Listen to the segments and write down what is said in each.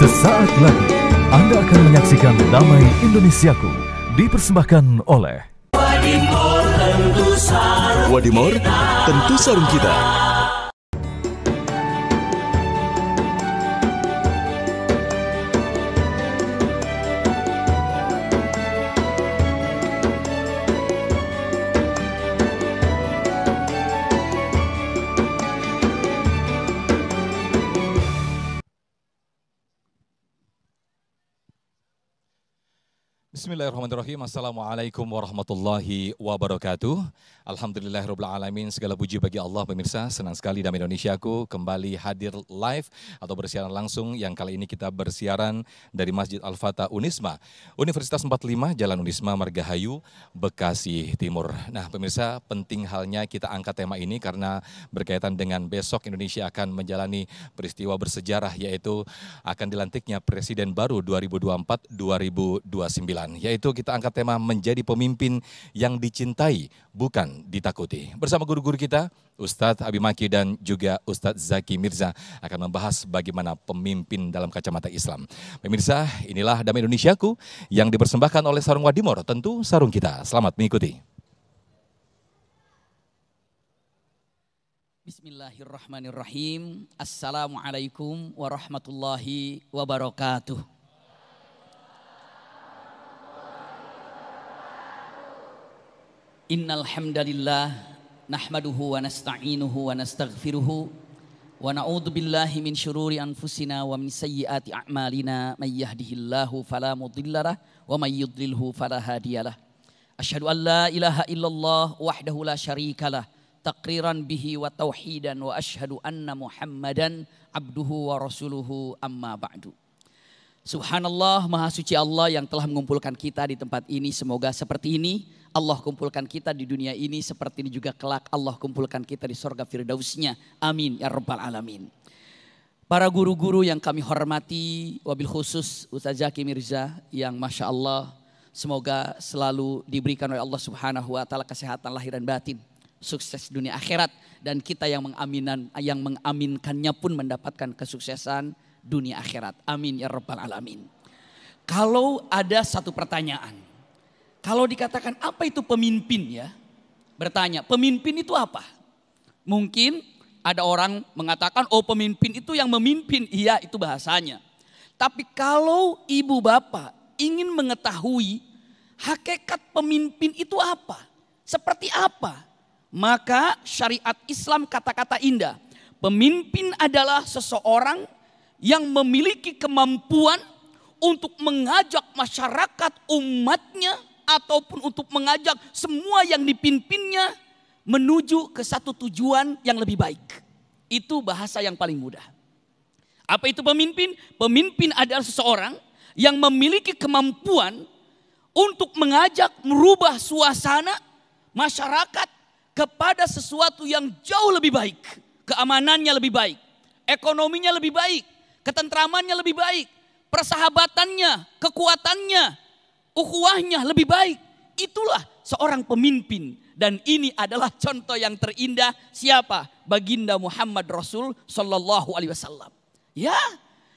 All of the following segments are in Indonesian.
Sesaat lagi Anda akan menyaksikan Damai Indonesiaku dipersembahkan oleh Wadimor, tentu sarung kita. Bismillahirrahmanirrahim. Assalamualaikum warahmatullahi wabarakatuh. Alhamdulillahirabbil alamin. Segala puji bagi Allah pemirsa. Senang sekali Damai Indonesiaku kembali hadir live atau bersiaran langsung, yang kali ini kita bersiaran dari Masjid Al-Fatah Unisma, Universitas 45 Jalan Unisma, Margahayu, Bekasi Timur. Nah pemirsa, penting halnya kita angkat tema ini karena berkaitan dengan besok Indonesia akan menjalani peristiwa bersejarah, yaitu akan dilantiknya Presiden baru 2024-2029. Yaitu kita angkat tema menjadi pemimpin yang dicintai, bukan ditakuti. Bersama guru-guru kita, Ustadz Abi Maki dan juga Ustadz Zaki Mirza akan membahas bagaimana pemimpin dalam kacamata Islam. Pemirsa, inilah Damai Indonesiaku yang dipersembahkan oleh Sarung Wadimor, tentu sarung kita. Selamat mengikuti. Bismillahirrahmanirrahim. Assalamualaikum warahmatullahi wabarakatuh. Innal hamdalillah nahmaduhu wa nasta'inuhu wa nastaghfiruhu wa na'udzu billahi min syururi anfusina wa min sayyiati a'malina may yahdihillahu fala mudhillalah wa may yudlilhu fala hadiyalah. Asyhadu an la ilaha illallah wahdahu la syarikalah taqriran bihi wa tauhidan wa asyhadu anna Muhammadan abduhu wa rasuluhu amma ba'du. Subhanallah, maha suci Allah yang telah mengumpulkan kita di tempat ini. Semoga seperti ini Allah kumpulkan kita di dunia ini, seperti ini juga kelak Allah kumpulkan kita di surga firdausnya. Amin ya rabbal alamin. Para guru-guru yang kami hormati, wabil khusus Ustaz Zaki Mirza yang Masya Allah semoga selalu diberikan oleh Allah Subhanahu wa ta'ala kesehatan lahir dan batin, sukses dunia akhirat, dan kita yang mengaminkannya pun mendapatkan kesuksesan dunia akhirat. Amin ya rabbal alamin. Kalau ada satu pertanyaan, kalau dikatakan apa itu pemimpin ya, bertanya pemimpin itu apa? Mungkin ada orang mengatakan oh pemimpin itu yang memimpin, iya itu bahasanya. Tapi kalau ibu bapak ingin mengetahui hakikat pemimpin itu apa, seperti apa, maka syariat Islam kata-kata indah, pemimpin adalah seseorang yang memiliki kemampuan untuk mengajak masyarakat umatnya ataupun untuk mengajak semua yang dipimpinnya menuju ke satu tujuan yang lebih baik. Itu bahasa yang paling mudah. Apa itu pemimpin? Pemimpin adalah seseorang yang memiliki kemampuan untuk mengajak merubah suasana masyarakat kepada sesuatu yang jauh lebih baik. Keamanannya lebih baik, ekonominya lebih baik, ketentramannya lebih baik, persahabatannya, kekuatannya, ukhuwahnya lebih baik. Itulah seorang pemimpin. Dan ini adalah contoh yang terindah siapa? Baginda Muhammad Rasul Sallallahu Alaihi Wasallam. Ya,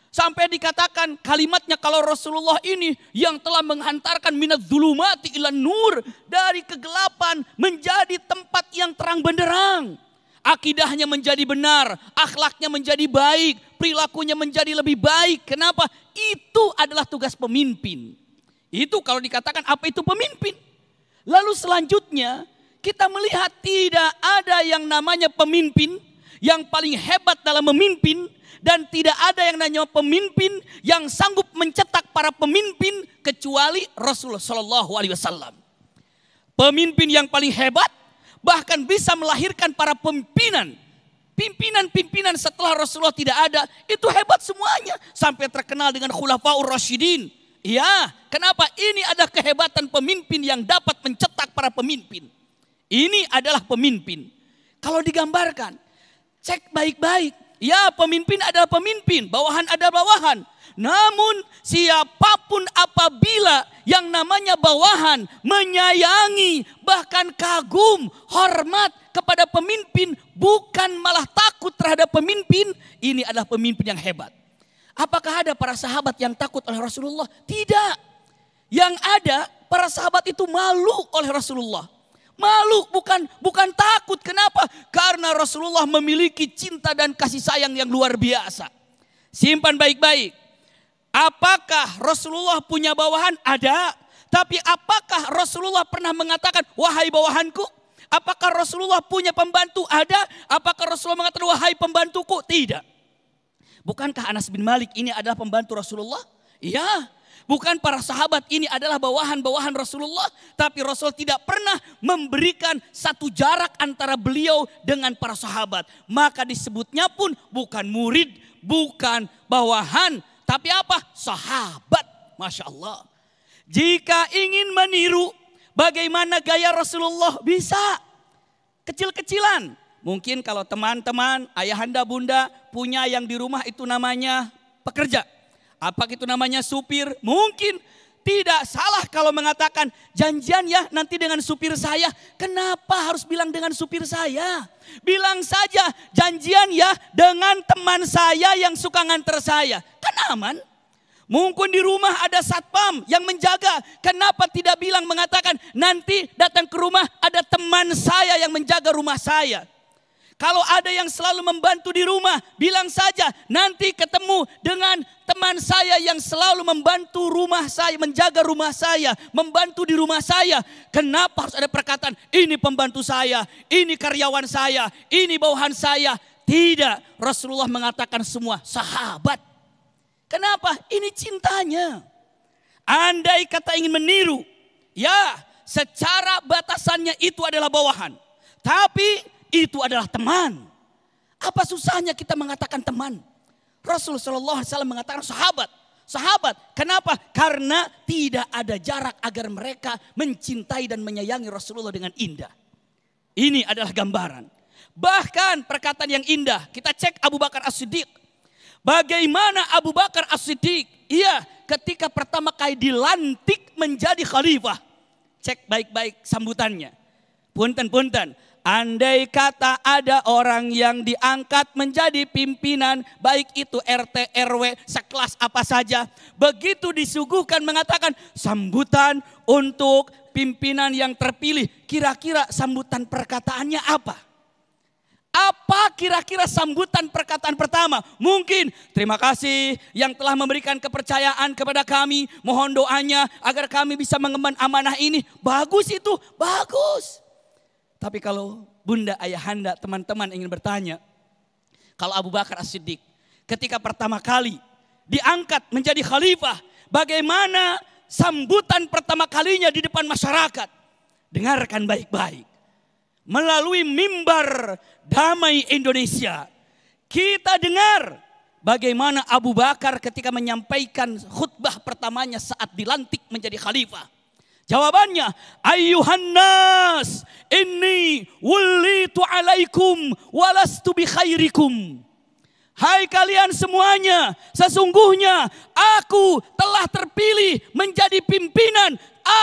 sampai dikatakan kalimatnya kalau Rasulullah ini yang telah menghantarkan minadz zulumati ilan nur, dari kegelapan menjadi tempat yang terang benderang. Akidahnya menjadi benar, akhlaknya menjadi baik, perilakunya menjadi lebih baik. Kenapa? Itu adalah tugas pemimpin. Itu kalau dikatakan apa itu pemimpin. Lalu selanjutnya kita melihat tidak ada yang namanya pemimpin yang paling hebat dalam memimpin, dan tidak ada yang namanya pemimpin yang sanggup mencetak para pemimpin kecuali Rasulullah Shallallahu Alaihi Wasallam. Pemimpin yang paling hebat bahkan bisa melahirkan para pimpinan. Pimpinan-pimpinan setelah Rasulullah tidak ada, itu hebat semuanya. Sampai terkenal dengan Khulafaur Rasyidin. Ya, kenapa? Ini ada kehebatan pemimpin yang dapat mencetak para pemimpin. Ini adalah pemimpin. Kalau digambarkan, cek baik-baik. Ya, pemimpin adalah pemimpin, bawahan adalah bawahan. Namun siapapun apabila yang namanya bawahan menyayangi, bahkan kagum, hormat kepada pemimpin, bukan malah takut terhadap pemimpin, ini adalah pemimpin yang hebat. Apakah ada para sahabat yang takut oleh Rasulullah? Tidak. Yang ada para sahabat itu malu oleh Rasulullah. Malu, bukan takut. Kenapa? Karena Rasulullah memiliki cinta dan kasih sayang yang luar biasa. Simpan baik-baik. Apakah Rasulullah punya bawahan? Ada. Tapi apakah Rasulullah pernah mengatakan, wahai bawahanku? Apakah Rasulullah punya pembantu? Ada. Apakah Rasulullah mengatakan, wahai pembantuku? Tidak. Bukankah Anas bin Malik ini adalah pembantu Rasulullah? Iya. Bukan para sahabat ini adalah bawahan-bawahan Rasulullah. Tapi Rasul tidak pernah memberikan satu jarak antara beliau dengan para sahabat. Maka disebutnya pun bukan murid, bukan bawahan. Tapi apa? Sahabat. Masya Allah. Jika ingin meniru bagaimana gaya Rasulullah, bisa. Kecil-kecilan. Mungkin kalau teman-teman, ayahanda, bunda punya yang di rumah itu namanya pekerja. Apa itu namanya supir? Mungkin tidak salah kalau mengatakan janjian ya nanti dengan supir saya. Kenapa harus bilang dengan supir saya? Bilang saja janjian ya dengan teman saya yang suka nganter saya. Kan aman. Mungkin di rumah ada satpam yang menjaga. Kenapa tidak bilang mengatakan nanti datang ke rumah ada teman saya yang menjaga rumah saya. Kalau ada yang selalu membantu di rumah, bilang saja nanti ketemu dengan teman saya yang selalu membantu rumah saya, menjaga rumah saya, membantu di rumah saya. Kenapa harus ada perkataan ini pembantu saya, ini karyawan saya, ini bawahan saya? Tidak, Rasulullah mengatakan semua sahabat. Kenapa? Ini cintanya. Andai kata ingin meniru, ya secara batasannya itu adalah bawahan. Tapi itu adalah teman. Apa susahnya kita mengatakan teman? Rasulullah SAW mengatakan sahabat. Sahabat, kenapa? Karena tidak ada jarak agar mereka mencintai dan menyayangi Rasulullah dengan indah. Ini adalah gambaran. Bahkan perkataan yang indah, kita cek Abu Bakar As-Siddiq. Bagaimana Abu Bakar As-Siddiq? Iya, ketika pertama kali dilantik menjadi khalifah. Cek baik-baik sambutannya. Punten. Andai kata ada orang yang diangkat menjadi pimpinan, baik itu RT, RW, sekelas apa saja. Begitu disuguhkan mengatakan sambutan untuk pimpinan yang terpilih. Kira-kira sambutan perkataannya apa? Apa kira-kira sambutan perkataan pertama? Mungkin terima kasih yang telah memberikan kepercayaan kepada kami. Mohon doanya agar kami bisa mengemban amanah ini. Bagus itu, bagus. Tapi kalau bunda, ayahanda, teman-teman ingin bertanya. Kalau Abu Bakar As-Siddiq ketika pertama kali diangkat menjadi khalifah. Bagaimana sambutan pertama kalinya di depan masyarakat? Dengarkan baik-baik. Melalui mimbar Damai Indonesia. Kita dengar bagaimana Abu Bakar ketika menyampaikan khutbah pertamanya saat dilantik menjadi khalifah. Jawabannya, ayyuhan nas, inni wulitu alaikum walastu bi khairikum. Hai kalian semuanya, sesungguhnya aku telah terpilih menjadi pimpinan.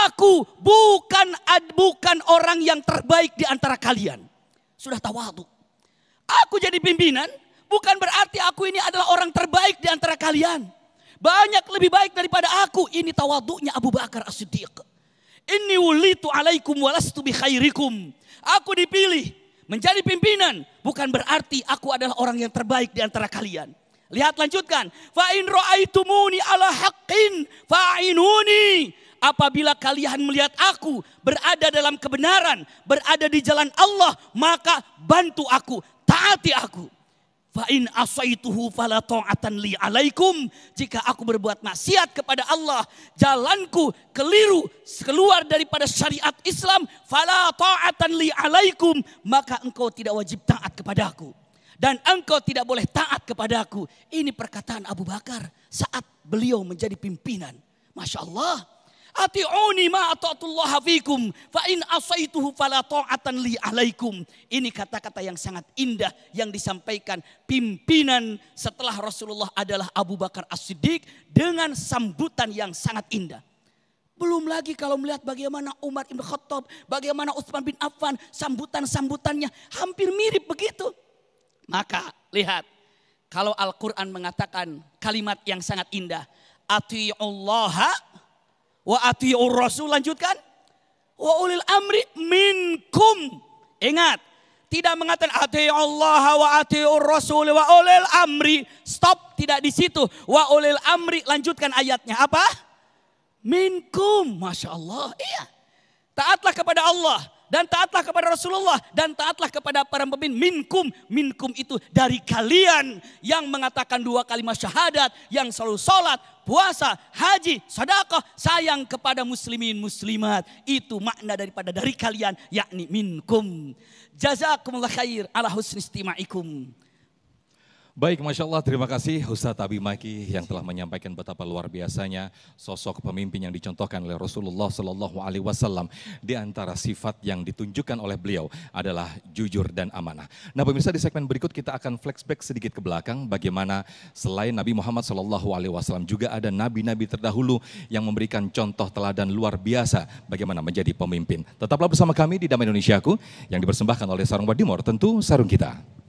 Aku bukan orang yang terbaik di antara kalian. Sudah tawadhu. Aku jadi pimpinan bukan berarti aku ini adalah orang terbaik di antara kalian. Banyak lebih baik daripada aku. Ini tawadhunya Abu Bakar As-Siddiq. Inni wulitu alaikum walastu bi khairikum. Aku dipilih menjadi pimpinan. Bukan berarti aku adalah orang yang terbaik di antara kalian. Lihat lanjutkan. Fa in ra'aitumuni ala haqqin fa'inuni. Apabila kalian melihat aku berada dalam kebenaran, berada di jalan Allah, maka bantu aku, taati aku. Fa in asaituhu fala ta'atan li alaikum. Jika aku berbuat maksiat kepada Allah, jalanku keliru, keluar daripada syariat Islam, fala ta'atan li alaikum, maka engkau tidak wajib taat kepadaku dan engkau tidak boleh taat kepadaku. Ini perkataan Abu Bakar saat beliau menjadi pimpinan. Masya Allah. Ati'uni ma ata'tullaha fikum fa in asaituhu fala ta'atan li alaikum. Ini kata-kata yang sangat indah yang disampaikan pimpinan setelah Rasulullah adalah Abu Bakar As-Siddiq dengan sambutan yang sangat indah. Belum lagi kalau melihat bagaimana Umar Ibn Khattab, bagaimana Utsman bin Affan, sambutan-sambutannya hampir mirip begitu. Maka lihat, Kalau Al-Quran mengatakan kalimat yang sangat indah. Ati'ullaha wa ati'ur rasul. Lanjutkan. Wa ulil amri minkum. Ingat. Tidak mengatakan ati'ullaha wa ati'ur rasul wa ulil amri. Stop. Tidak di situ. Wa ulil amri. Lanjutkan ayatnya. Apa? Minkum. Masya Allah. Iya. Taatlah kepada Allah. Dan taatlah kepada Rasulullah. Dan taatlah kepada para pemimpin. Minkum. Minkum itu dari kalian. Yang mengatakan 2 kalimat syahadat. Yang selalu sholat, puasa, haji, sedekah. Sayang kepada muslimin, muslimat. Itu makna daripada dari kalian. Yakni minkum. Jazakumullah khair ala husni istima'ikum. Baik, Masya Allah, terima kasih Ustadz Abi Maki yang telah menyampaikan betapa luar biasanya sosok pemimpin yang dicontohkan oleh Rasulullah Sallallahu Alaihi Wasallam. Di antara sifat yang ditunjukkan oleh beliau adalah jujur dan amanah. Nah pemirsa, di segmen berikut kita akan flashback sedikit ke belakang bagaimana selain Nabi Muhammad Sallallahu Alaihi Wasallam juga ada nabi-nabi terdahulu yang memberikan contoh teladan luar biasa bagaimana menjadi pemimpin. Tetaplah bersama kami di Damai Indonesiaku yang dipersembahkan oleh Sarung Wadimor, tentu sarung kita.